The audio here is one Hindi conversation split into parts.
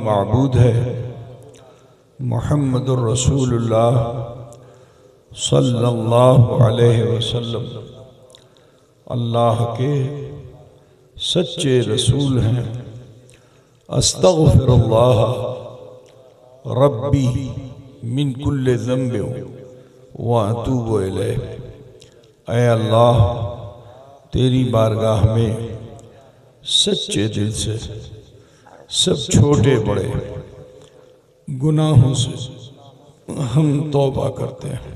माबूद है मुहम्मदुर रसूलुल्लाह सल्लल्लाहु अलैहि वसल्लम अल्लाह के सच्चे रसूल हैं। अस्तग़फिरुल्लाह रब्बी मिन कुल्ले ज़ंब व अतूबु इलैह। ऐ अल्लाह, तेरी बारगाह में सच्चे दिल से सब छोटे बड़े गुनाहों से हम तौबा करते हैं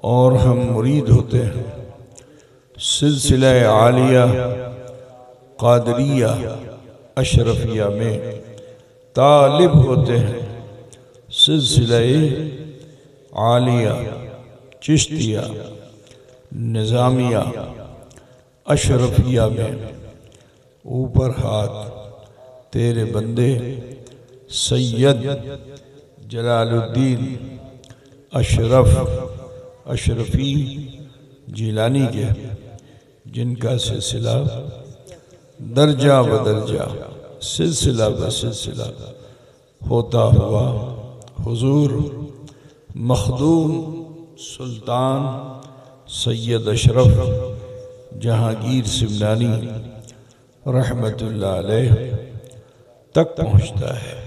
और हम मुरीद होते हैं। सिलसिला आलिया कादरिया अशरफिया में तालिब होते हैं। सिलसिला आलिया चिश्तिया निज़ामिया अशरफिया में ऊपर हाथ तेरे बंदे सैयद जलालुद्दीन अशरफी जिलानी के, जिनका सिलसिला दर्जा ब दर्जा सिलसिला ब सिलसिला होता हुआ हुजूर मखदूम सुल्तान सैयद अशरफ जहांगीर सिमनानी रहमतुल्लाह अलैह तक पहुँचता है।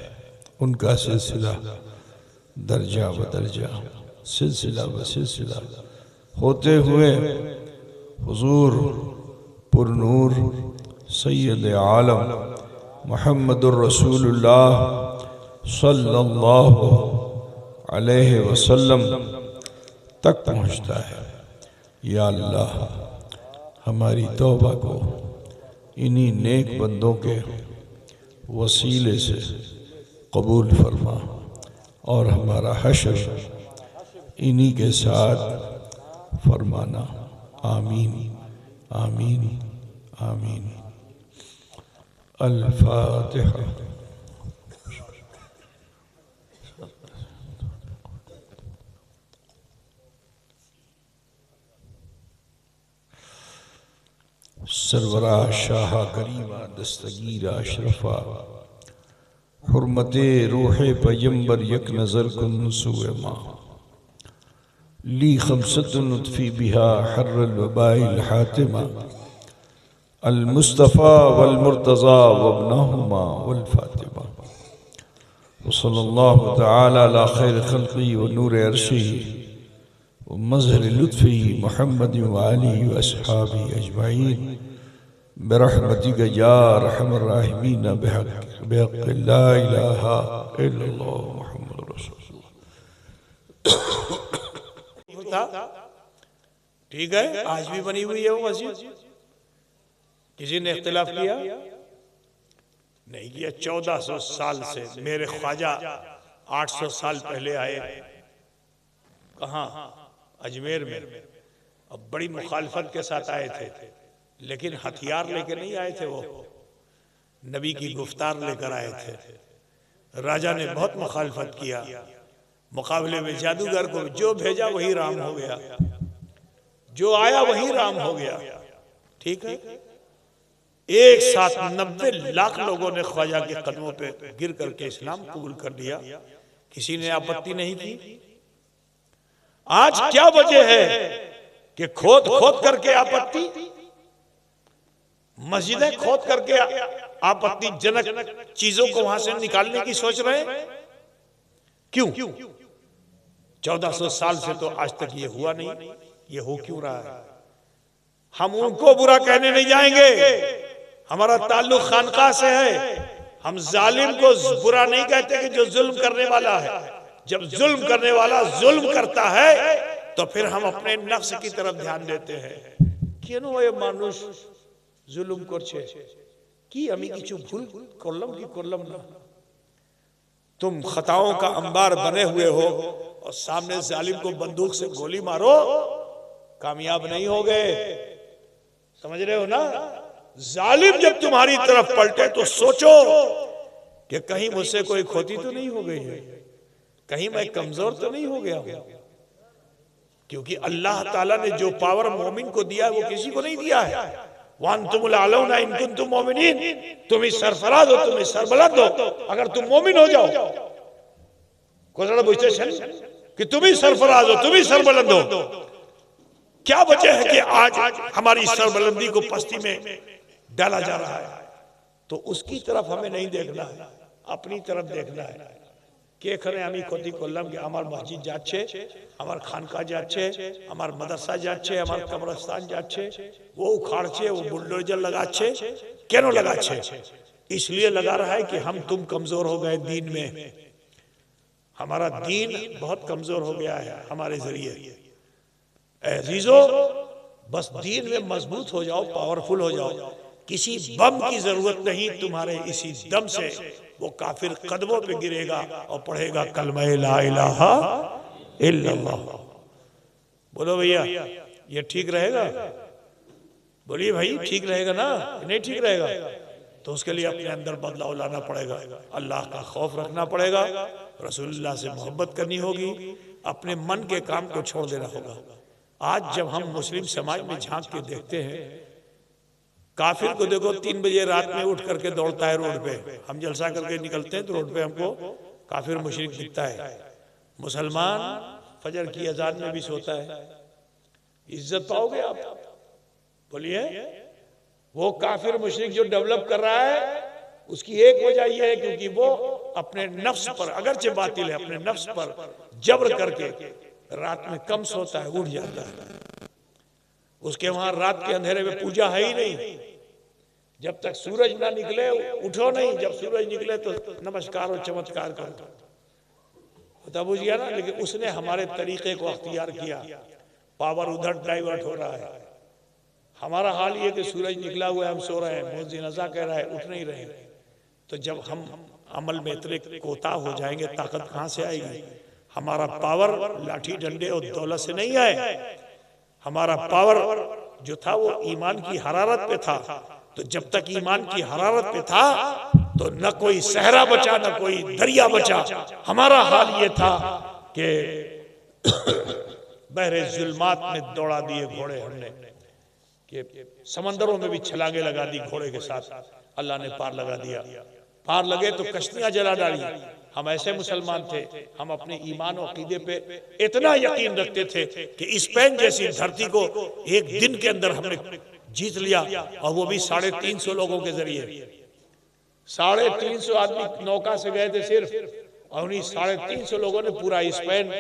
उनका सिलसिला दर्जा ब दर्जा सिलसिला ब सिलसिला होते हुए हुजूर पुरनूर सैयद आलम मुहम्मदुर रसूलुल्लाह सल्लल्लाहु अलैहि वसल्लम तक पहुँचता है। या अल्लाह, हमारी तौबा को इन्हीं नेक बंदों के वसीले से कबूल फरमा और हमारा हश्र इन्हीं के साथ फरमाना। आमीन आमीन आमीन। अल-फातिहा। सरवरा शाह करीमा दस्तगीर अशरफा हुर्मते रूहे पैगंबर यक नज़र कुन सुए माँ ली खमसतुन उत्फी बिहा हर्रल वबाइल हातिमा अल मुस्तफ़ा वल मुर्तज़ा वब्नहुमा वल फातिमा वसल्लल्लाहु तआला अला खैर खल्क़ी व नूर अर्शी व मज़हर लुत्फ़ी मुहम्मद व आलिहि व अस्हाबी अजमाइन बिरहमतिक या अरहमर राहिमीन बिहक़्क़ि ला इलाहा इल्लल्लाह मुहम्मदुर रसूलुल्लाह। ठीक है, आज भी बनी हुई है वो मस्जिद। किसी ने इख्तिलाफ किया नहीं किया। 1400 साल से मेरे ख्वाजा 800 साल पहले आए, कहाँ? अजमेर में। अब बड़ी मुखालफत के साथ आए थे, लेकिन हथियार लेके नहीं आए थे। वो नबी की गुफ्तार लेकर आए थे। राजा ने बहुत मुखालफत किया। मुकाबले में जादूगर को जो भेजा वही राम हो गया, जो आया वही राम हो गया। ठीक है, एक साथ 90 लाख लोगों ने ख्वाजा के कदमों पे गिर करके इस्लाम कबूल कर लिया। किसी ने आपत्ति नहीं की। आज क्या वजह है कि खोद खोद करके आपत्ति, मस्जिदें खोद करके आपत्तिजनक चीजों को वहां से निकालने की सोच रहे हैं? क्यों? 1400 साल से तो आज तक ये हुआ नहीं। ये हो क्यों रहा है? हम उनको बुरा कहने नहीं जाएंगे, हमारा ताल्लुक खानका से है। हम जालिम को बुरा नहीं कहते कि जो जुल्म करने वाला है। जब जुल्म करने वाला जुल्म करता है तो फिर हम अपने नफ्स की तरफ ध्यान देते हैं। क्यों ये मानुष जुल्म करछे कि अमी किछु भूल करलम की करलम ना। तुम खताओं का अंबार बने हुए हो और सामने जालिम को बंदूक से गोली मारो, कामयाब नहीं हो गए। समझ रहे हो ना? जालिम जब तुम्हारी तरफ पलटे तो सोचो कि कहीं मुझसे कोई खोती तो नहीं हो गई है, कहीं मैं कमजोर तो नहीं हो गया हूं। क्योंकि अल्लाह ताला ने जो पावर मोमिन को दिया है वो किसी को नहीं दिया है। वांतुमुल आलौना इन कुंतुम मोमिनीन, तुम ही सरफराज हो, तुम ही सरबलंद हो अगर तुम मोमिन हो जाओ। कोसड़ा बुझते कि तुम ही सरफराज हो, तुम ही सरबलंद हो। क्या वजह है कि आज हमारी सरबलंदी को पस्ती में डाला जा रहा है? तो उसकी तरफ हमें नहीं देखना है, अपनी तरफ देखना है। के खरे আমি ক্ষতি করলাম कि আমার মসজিদ যাচ্ছে, আমার খানকা যাচ্ছে, আমার মাদ্রাসা যাচ্ছে, আমার কবরস্থান যাচ্ছে, वो उखाड़ছে, वो बुलडोजर लगाচ্ছে। क्यों लगाচ্ছে? इसलिए लगा रहा है कि हम तुम कमजोर हो गए दीन में, हमारा दीन बहुत कमजोर हो गया है हमारे जरिए। अजीजों, बस दीन में मजबूत हो जाओ, पावरफुल हो जाओ, किसी बम की जरूरत नहीं। तुम्हारे इसी दम से वो काफिर कदमों पे गिरेगा और पढ़ेगा कलमा ला इलाहा इल्लल्लाह। बोलो भैया, ये ठीक रहेगा? बोलिए भाई, ठीक रहेगा ना? नहीं ठीक रहेगा तो उसके लिए अपने अंदर बदलाव लाना पड़ेगा, अल्लाह का खौफ रखना पड़ेगा, रसूलुल्लाह से मोहब्बत करनी होगी, अपने मन के काम को छोड़ देना होगा। आज जब हम मुस्लिम समाज में झांक के देखते हैं, काफिर को देखो 3 बजे रात में उठ करके दौड़ता है रोड पे। हम जलसा करके निकलते हैं तो रोड पे हमको काफिर मुशरिक दिखता है। मुसलमान फजर की अजान में भी सोता है। इज्जत पाओगे आप? बोलिए। वो काफिर मुशरिक जो डेवलप कर रहा है उसकी एक वजह यह है क्योंकि वो अपने नफ्स पर, अगरचे बातिल है, अपने नफ्स पर जबर करके रात में कम सोता है, उठ जाता है। उसके वहां रात के अंधेरे में पूजा है ही नहीं। जब तक सूरज ना निकले उठो नहीं, जब सूरज निकले तो नमस्कार और चमत्कार करो। होता बुझ गया ना? लेकिन उसने हमारे तरीके को अख्तियार किया, पावर उधर डाइवर्ट हो रहा है। हमारा हाल ये कि सूरज निकला हुआ है, हम सो रहे हैं, मुअज्जिन अज़ा कह रहा है, उठ नहीं रहे। तो जब हम अमल में इतने कोताह हो जाएंगे, ताकत कहां से आएगी? हमारा पावर लाठी डंडे और दौलत से नहीं आए। हमारा पावर जो था वो ईमान की हरारत पे था। तो जब तक ईमान की हरारत पे था तो न कोई सहरा बचा, न कोई दरिया बचा। हमारा हाल ये था कि बहरे जुल्मात में दौड़ा दिए घोड़े हमने, कि समंदरों में भी छलांगे लगा दी घोड़े के साथ। अल्लाह ने पार लगा दिया। पार लगे तो कश्तियां जला डाली। हम ऐसे मुसलमान थे, हम अपने ईमान और अकीदे पे इतना यकीन रखते थे कि स्पेन जैसी धरती को एक दिन के अंदर हमने जीत लिया, और वो भी 350 लोगों के जरिए। 350 आदमी नौका से गए थे सिर्फ, और उन्हीं 350 लोगों ने पूरा स्पेन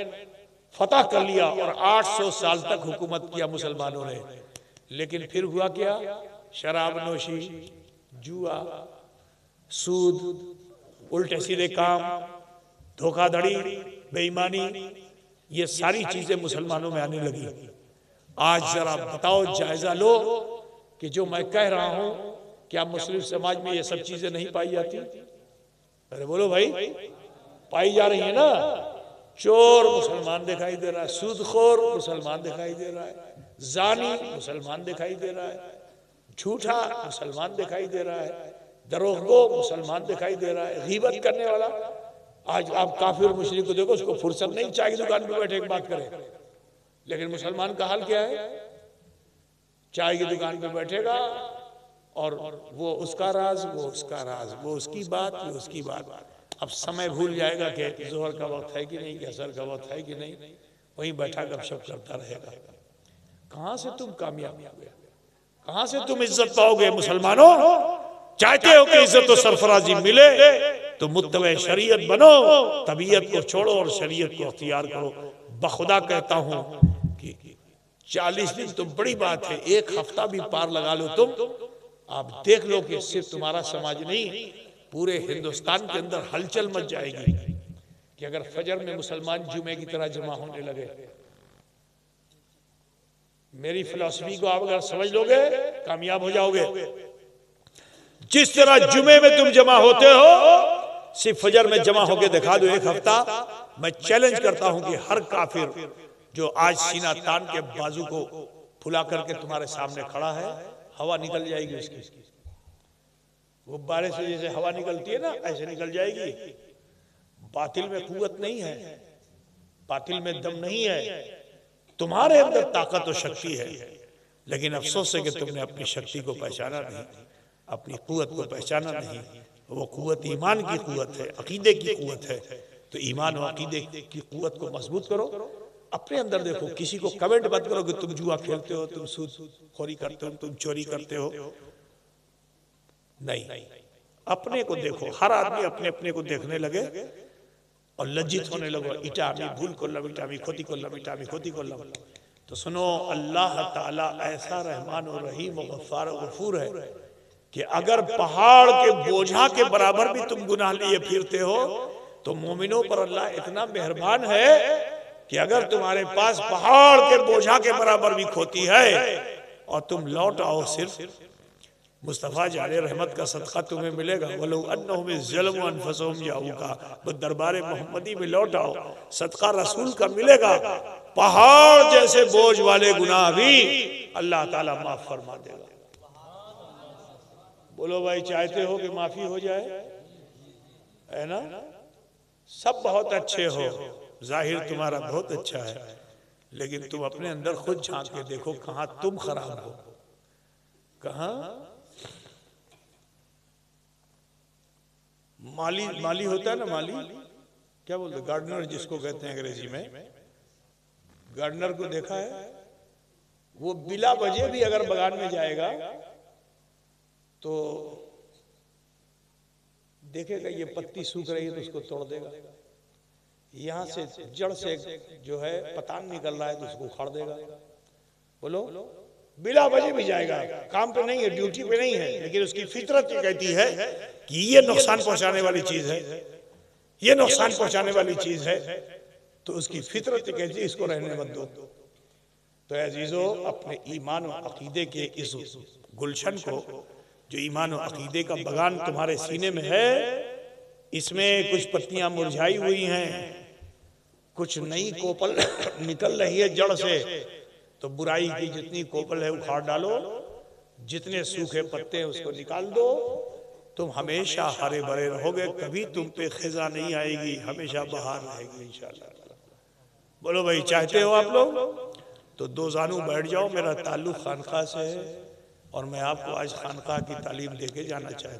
फतह कर लिया और 800 साल तक हुकूमत किया मुसलमानों ने। लेकिन फिर हुआ क्या? शराब नोशी, जुआ, सूद, उल्टे सीधे काम, धोखाधड़ी, बेईमानी, ये सारी चीजें मुसलमानों में आने लगी। आज जरा बताओ, जायजा लो कि जो मैं कह रहा हूं क्या मुस्लिम समाज में ये सब चीजें नहीं पाई जाती? अरे बोलो भाई, पाई जा रही है ना। चोर मुसलमान दिखाई दे रहा है, सूदखोर मुसलमान दिखाई दे रहा है, जानी मुसलमान दिखाई दे रहा है, झूठा मुसलमान दिखाई दे रहा है, दरोगो मुसलमान दिखाई दे रहा है, गीबत करने वाला। आज आप काफिर मुशरिक को देखो, उसको फुर्सत नहीं, चाय की दुकान पे बैठे एक बात करे। लेकिन मुसलमान का हाल क्या है? चाय की दुकान पे बैठेगा और वो उसका राज, वो उसका राज, वो उसकी बात, वो उसकी बात। अब समय भूल जाएगा कि जोहर का वक्त है कि नहीं, कि असर का वक्त है कि नहीं, वहीं बैठा गपशप करता रहेगा। कहां से तुम कामयाब होगे? कहां से तुम इज्जत पाओगे? मुसलमानों, चाहते हो कि इज्जत और सरफराजी मिले तो मुत्तबे शरीयत बनो, तबीयत को छोड़ो और शरीयत को अख्तियार करो। बखुदा कहता हूं कि 40 दिन तो बड़ी बात है, 1 हफ्ता भी पार लगा लो तुम, आप देख लो कि सिर्फ तुम्हारा समाज नहीं, पूरे हिंदुस्तान के अंदर हलचल मच जाएगी। कि अगर फजर में मुसलमान जुमे की तरह जमा होने लगे, मेरी फिलॉसफी को आप अगर समझ लोगे, कामयाब हो जाओगे। जिस तरह जुमे में तुम जमा होते हो, सिर्फ फजर में जमा होके दिखा दो 1 हफ्ता। मैं चैलेंज करता हूं कि हर काफिर जो आज सीना तान के बाजू को फुला करके तुम्हारे सामने खड़ा है, हवा निकल जाएगी उसकी। गुब्बारे से जैसे हवा निकलती है ना, ऐसे निकल जाएगी। बातिल में कुव्वत नहीं है, बातिल में दम नहीं है, तुम्हारे अंदर ताकत और शक्ति है। लेकिन अफसोस है कि तुमने अपनी शक्ति को पहचाना नहीं, अपनी कुव्वत को पहचाना नहीं। वो कुव्वत ईमान की कुव्वत है, अकीदे की कुव्वत है। तो ईमान और अकीदे की कुव्वत को मजबूत करो। अपने अंदर देखो, किसी को कमेंट मत करो कि तुम जुआ खेलते हो, तुम सूदखोरी करते हो, तुम चोरी करते हो। नहीं, अपने को देखो। हर आदमी अपने अपने को देखने लगे और लज्जित होने लगो। इटा আমি ভুল করলাম, इटा আমি ক্ষতি করলাম, इटा আমি ক্ষতি করলাম। तो सुनो, अल्लाह ताला ऐसा रहमान और रहीम और गफ्फार और गफूर है कि अगर पहाड़ के बोझा के बराबर भी तुम गुनाह लिए फिरते हो तो मोमिनों पर अल्लाह इतना मेहरबान है कि अगर तुम्हारे पास पहाड़ के बोझा के बराबर भी खोती है और तुम लौट आओ, सिर्फ मुस्तफ़ा जाले रहमत का सदका तुम्हें मिलेगा। वलो अन्नहुम ज़लमू अनफुसहुम जाऊका, बस दरबार मोहम्मदी में लौट आओ, सदका रसूल का मिलेगा। पहाड़ जैसे बोझ वाले गुनाह भी अल्लाह ताला माफ फरमा देगा। बोलो भाई, चाहते हो कि माफी हो जाए? है ना? सब बहुत अच्छे हो, जाहिर तुम्हारा बहुत अच्छा है, लेकिन तुम अपने अंदर खुद झांक के देखो कहां तुम खराब हो। कहां माली होता है ना, माली क्या बोलते, गार्डनर जिसको कहते हैं अंग्रेजी में, गार्डनर को देखा है? वो बिला वजह भी अगर बगान में जाएगा तो देखेगा ये पत्ती सूख रही है तो उसको तोड़ देगा, यहां से जड़ से जो है पतान निकल रहा है तो उसको उखाड़ देगा। बोलो, बिला वजह भी जाएगा, काम पे नहीं है, ड्यूटी पे नहीं है, लेकिन उसकी फितरत ये कहती है कि ये नुकसान पहुंचाने वाली चीज है, ये नुकसान पहुंचाने वाली चीज है, तो उसकी फितरत ये कहती है इसको रहने मत दो। तो अजीजों, अपने ईमान और अकीदे के इस गुलशन को, जो ईमान और अकीदे का बगान तुम्हारे सीने में है, इसमें कुछ पत्तियां मुरझाई हुई हैं, कुछ नई कोपल निकल रही है जड़ से, तो बुराई की जितनी कोपल है उखाड़ डालो, जितने सूखे पत्ते हैं उसको निकाल दो। तुम हमेशा हरे भरे रहोगे, कभी तुम पे खिजा नहीं आएगी, हमेशा बहार रहेगी इंशाअल्लाह। बोलो भाई, चाहते हो आप लोग? तो दो जानू बैठ जाओ। मेरा ताल्लुक खानका से है और मैं आपको आज खानका की तालीम देके जाना चाहता हूँ।